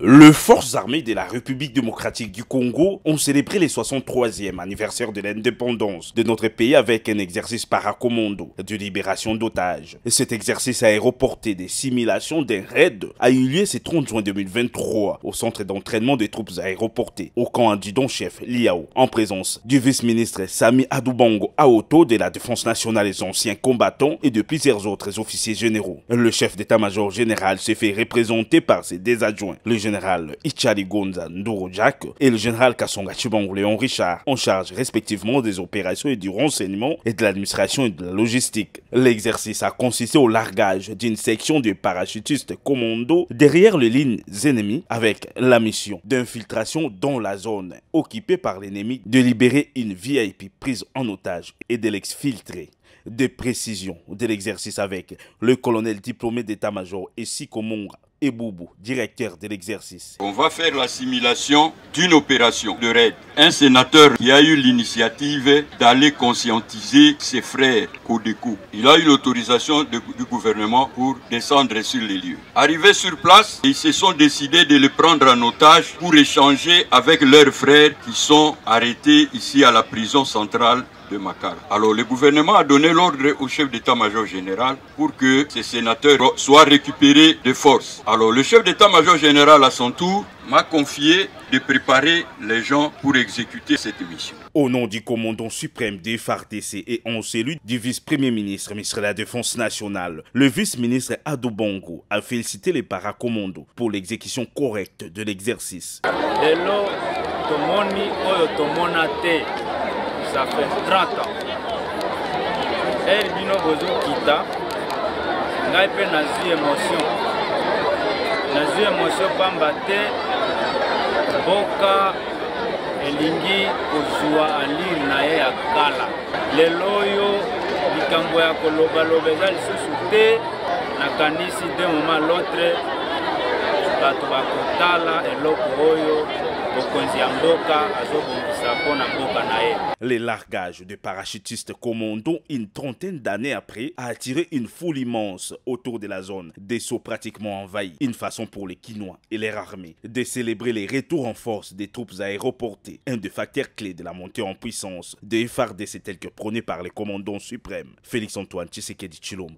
Les forces armées de la République démocratique du Congo ont célébré le 63e anniversaire de l'indépendance de notre pays avec un exercice paracommando de libération d'otages. Cet exercice aéroporté des simulations d'un raid a eu lieu ce 30 juin 2023 au centre d'entraînement des troupes aéroportées au camp adjudant-chef Liao, en présence du vice-ministre Sami Adoubango Aoto de la Défense nationale des anciens combattants et de plusieurs autres officiers généraux. Le chef d'état-major général s'est fait représenter par ses deux adjoints, le général Ichari Gonza Ndoro-Jack et le général Kasonga Chibangu Léon Richard, en charge respectivement des opérations et du renseignement et de l'administration et de la logistique. L'exercice a consisté au largage d'une section de parachutistes commando derrière les lignes ennemies avec la mission d'infiltration dans la zone occupée par l'ennemi, de libérer une VIP prise en otage et de l'exfiltrer. Des précisions de l'exercice avec le colonel diplômé d'état-major Essiko Monga et Boubou, directeur de l'exercice. On va faire la simulation d'une opération de raid. Un sénateur qui a eu l'initiative d'aller conscientiser ses frères Codeco. Il a eu l'autorisation du gouvernement pour descendre sur les lieux. Arrivés sur place, ils se sont décidés de le prendre en otage pour échanger avec leurs frères qui sont arrêtés ici à la prison centrale de Makala. Alors le gouvernement a donné l'ordre au chef d'état-major général pour que ces sénateurs soient récupérés de force. Alors le chef d'état-major général à son tour m'a confié de préparer les gens pour exécuter cette mission. Au nom du commandant suprême des FARDC et en celui du vice-premier ministre, ministre de la Défense nationale, le vice-ministre Adoubango a félicité les paracommandos pour l'exécution correcte de l'exercice. Ça fait 30 ans. Elle bino bozo kita. Ngai pe nazu émotion. Nazu émotion pamba te boka elingi kozwa alire na ye ya kala. Lelo oyo likambo ya koloba eza lisusu te nakanisi de moment l'autre bato bakotala eloko oyo. Les largages de parachutistes commando, une trentaine d'années après, a attiré une foule immense autour de la zone, des sauts pratiquement envahis. Une façon pour les Kinois et leur armée de célébrer les retours en force des troupes aéroportées, un des facteurs clés de la montée en puissance de FARDC tel que prôné par les commandants suprêmes. Félix Antoine Tshisekedi Tshilombo.